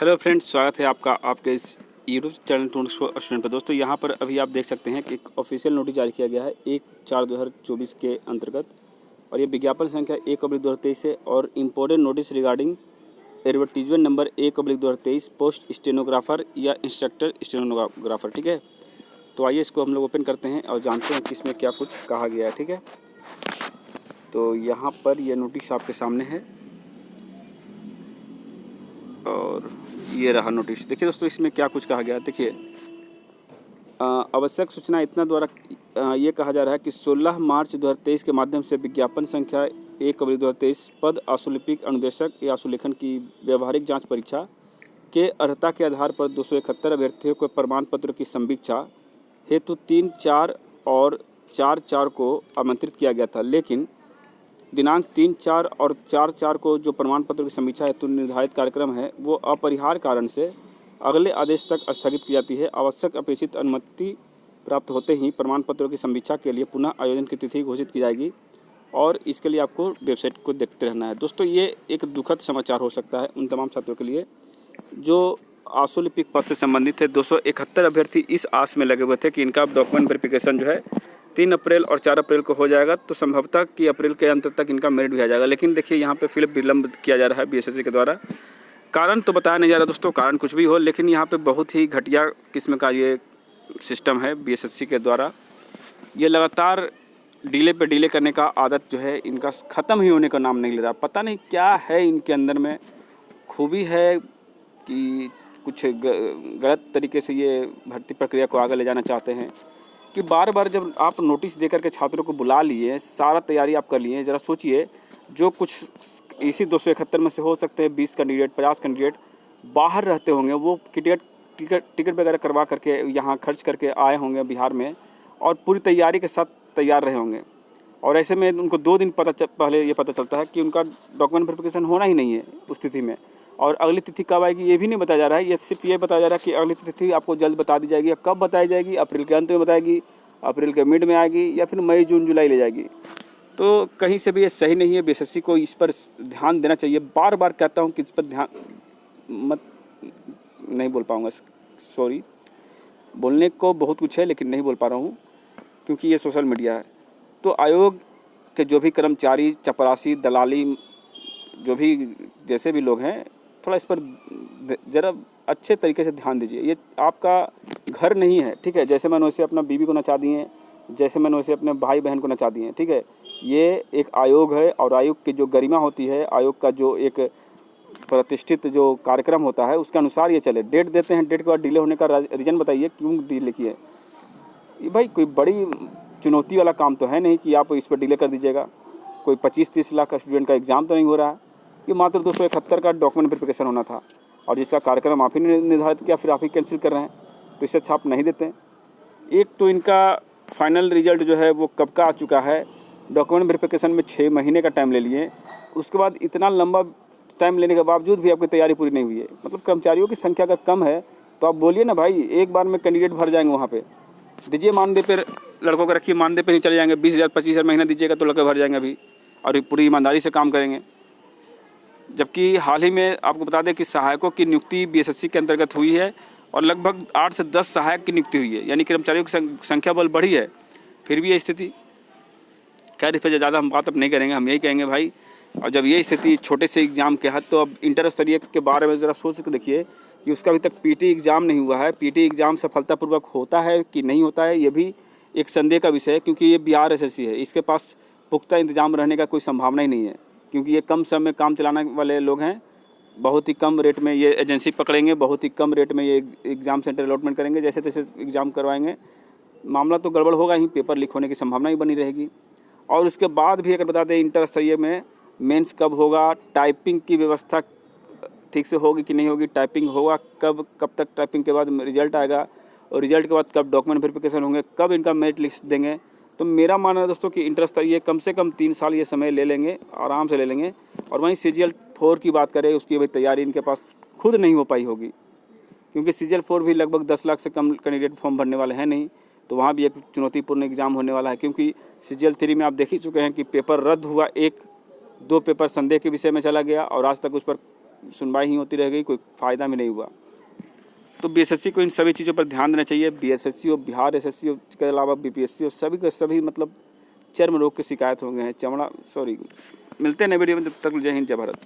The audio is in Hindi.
हेलो फ्रेंड्स, स्वागत है आपका आपके इस यूट्यूब चैनल टूरिस्ट स्टूडेंट पर। दोस्तों यहाँ पर अभी आप देख सकते हैं कि एक ऑफिशियल नोटिस जारी किया गया है 1/4/2024 के अंतर्गत, और ये विज्ञापन संख्या 1/2023 है और important notice regarding advertisement number 1/2023 post stenographer या इंस्ट्रक्टर स्टेनोग्राफर। ठीक है, तो आइए इसको हम लोग ओपन करते हैं और जानते हैं कि इसमें क्या कुछ कहा गया है। ठीक है, तो यहाँ पर यह नोटिस आपके सामने है और ये रहा नोटिस। देखिए दोस्तों, इसमें क्या कुछ कहा गया है। देखिए, आवश्यक सूचना इतना द्वारा ये कहा जा रहा है कि 16 मार्च 2023 के माध्यम से विज्ञापन संख्या 1/2023 पद आशुलिपिक अनुदेशक या आशुलेखन की व्यवहारिक जांच परीक्षा के अर्हता के आधार पर 271 अभ्यर्थियों को प्रमाण पत्र की संवीक्षा हेतु 3/4 और 4/4 को आमंत्रित किया गया था, लेकिन दिनांक 3/4 और 4/4 को जो प्रमाण पत्र की समीक्षा हेतु निर्धारित कार्यक्रम है वो अपरिहार्य कारण से अगले आदेश तक स्थगित की जाती है। आवश्यक अपेक्षित अनुमति प्राप्त होते ही प्रमाण पत्रों की समीक्षा के लिए पुनः आयोजन की तिथि घोषित की जाएगी और इसके लिए आपको वेबसाइट को देखते रहना है। दोस्तों, ये एक दुखद समाचार हो सकता है उन तमाम छात्रों के लिए जो आशुलिपिक पद से संबंधित है। 271 अभ्यर्थी इस आस में लगे हुए थे कि इनका डॉक्यूमेंट वेरिफिकेशन जो है 3 अप्रैल और 4 अप्रैल को हो जाएगा, तो संभवतः कि अप्रैल के अंत तक इनका मेरिट भी आ जाएगा। लेकिन देखिए, यहाँ पे फिर विलम्ब किया जा रहा है बीएसएससी के द्वारा। कारण तो बताया नहीं जा रहा दोस्तों, कारण कुछ भी हो, लेकिन यहाँ पे बहुत ही घटिया किस्म का ये सिस्टम है बीएसएससी के द्वारा। ये लगातार डिले पे डिले करने का आदत जो है इनका ख़त्म ही होने का नाम नहीं ले रहा। पता नहीं क्या है इनके अंदर में, खूबी है कि कुछ गलत तरीके से ये भर्ती प्रक्रिया को आगे ले जाना चाहते हैं कि बार बार जब आप नोटिस देकर के छात्रों को बुला लिए, सारा तैयारी आप कर लिए, ज़रा सोचिए जो कुछ इसी 271 में से हो सकते हैं 20 कैंडिडेट 50 कैंडिडेट बाहर रहते होंगे, वो टिकट वगैरह करवा करके यहाँ खर्च करके आए होंगे बिहार में और पूरी तैयारी के साथ तैयार रहे होंगे, और ऐसे में उनको 2 दिन पहले ये पता चलता है कि उनका डॉक्यूमेंट वेरिफिकेशन होना ही नहीं है उस तिथि में, और अगली तिथि कब आएगी ये भी नहीं बताया जा रहा है। ये सिर्फ ये बताया जा रहा है कि अगली तिथि आपको जल्द बता दी जाएगी। कब बताई जाएगी? अप्रैल के अंत में बताएगी, अप्रैल के मिड में आएगी, या फिर मई जून जुलाई ले जाएगी। तो कहीं से भी ये सही नहीं है। बीएसएससी को इस पर ध्यान देना चाहिए। बार बार कहता हूँ कि इस पर ध्यान मत नहीं बोल पाऊँगा, सॉरी, बोलने को बहुत कुछ है लेकिन नहीं बोल पा रहा हूँ क्योंकि ये सोशल मीडिया है। तो आयोग के जो भी कर्मचारी, चपरासी, दलाली, जो भी जैसे भी लोग हैं, थोड़ा इस पर ज़रा अच्छे तरीके से ध्यान दीजिए। ये आपका घर नहीं है, ठीक है। जैसे मैंने वैसे अपना बीवी को नचा दिए, जैसे मैंने वैसे अपने भाई बहन को नचा दिए, ठीक है। ये एक आयोग है और आयोग की जो गरिमा होती है, आयोग का जो एक प्रतिष्ठित जो कार्यक्रम होता है उसके अनुसार ये चले। डेट देते हैं, डेट के बाद डिले होने का रीज़न बताइए, क्यों डिले किए? ये भाई कोई बड़ी चुनौती वाला काम तो है नहीं कि आप इस पर डिले कर दीजिएगा। कोई 25-30 लाख का स्टूडेंट का एग्ज़ाम तो नहीं हो रहा है। ये मात्र 271 का डॉक्यूमेंट वेरिफिकेशन होना था और जिसका कार्यक्रम आप ही ने निर्धारित किया, फिर आप ही कैंसिल कर रहे हैं, तो इससे अच्छा आप नहीं देते हैं। एक तो इनका फाइनल रिजल्ट जो है वो कब का आ चुका है। डॉक्यूमेंट वेरिफिकेशन में 6 महीने का टाइम ले लिए, उसके बाद इतना लंबा टाइम लेने के बावजूद भी आपकी तैयारी पूरी नहीं हुई है। मतलब कर्मचारियों की संख्या अगर कम है तो आप बोलिए ना भाई, एक बार में कैंडिडेट भर जाएंगे वहाँ पे। दीजिए मानदेय पे, लड़कों को रखिए, मानदेय पे नहीं चले जाएंगे। 20,000 25,000 महीना दीजिएगा तो लड़के भर जाएंगे अभी, और पूरी ईमानदारी से काम करेंगे। जबकि हाल ही में आपको बता दें कि सहायकों की नियुक्ति बीएसएससी के अंतर्गत हुई है और लगभग 8 से 10 सहायक की नियुक्ति हुई है, यानी कर्मचारियों की संख्या बल बढ़ी है, फिर भी ये स्थिति। खैर, इस पर ज़्यादा हम बात अब नहीं करेंगे। हम यही कहेंगे भाई, और जब ये स्थिति छोटे से एग्ज़ाम के हद, तो अब इंटर स्तरीय के बारे में ज़रा सोच के देखिए कि उसका अभी तक पीटी एग्ज़ाम नहीं हुआ है। पीटी एग्ज़ाम सफलतापूर्वक होता है कि नहीं होता है, ये भी एक संदेह का विषय है, क्योंकि ये बिहार एसएससी है। इसके पास पुख्ता इंतजाम रहने का कोई संभावना ही नहीं है, क्योंकि ये कम समय में काम चलाने वाले लोग हैं। बहुत ही कम रेट में ये एजेंसी पकड़ेंगे, बहुत ही कम रेट में ये एग्ज़ाम सेंटर अलॉटमेंट करेंगे, जैसे तैसे एग्ज़ाम करवाएंगे। मामला तो गड़बड़ होगा ही, पेपर लीक होने की संभावना ही बनी रहेगी। और उसके बाद भी अगर बता दें इंटर स्तरीय में मेंस कब होगा, टाइपिंग की व्यवस्था ठीक से होगी कि नहीं होगी, टाइपिंग होगा कब तक, टाइपिंग के बाद रिजल्ट आएगा, और रिजल्ट के बाद कब डॉक्यूमेंट वेरिफिकेशन होंगे, कब इनका मेरिट लिस्ट देंगे। तो मेरा मानना है दोस्तों कि इंटर स्तरीय कम से कम 3 साल ये समय ले लेंगे, आराम से ले लेंगे। और वहीं CGL 4 की बात करें, उसकी भाई तैयारी इनके पास खुद नहीं हो पाई होगी, क्योंकि CGL 4 भी लगभग 10 लाख से कम कैंडिडेट फॉर्म भरने वाले हैं नहीं, तो वहाँ भी एक चुनौतीपूर्ण एग्ज़ाम होने वाला है। क्योंकि CGL 3 में आप देख ही चुके हैं कि पेपर रद्द हुआ, 1-2 पेपर संदेह के विषय में चला गया और आज तक उस पर सुनवाई ही होती रह गई, कोई फ़ायदा भी नहीं हुआ। तो बीएसएससी को इन सभी चीज़ों पर ध्यान देना चाहिए। बीएसएससी हो, बिहार एसएससी हो के अलावा बीपीएससी हो, सभी के सभी मतलब चर्म रोग की शिकायत हो गए हैं, मिलते हैं नए वीडियो में, तब तक जय हिंद जय भारत।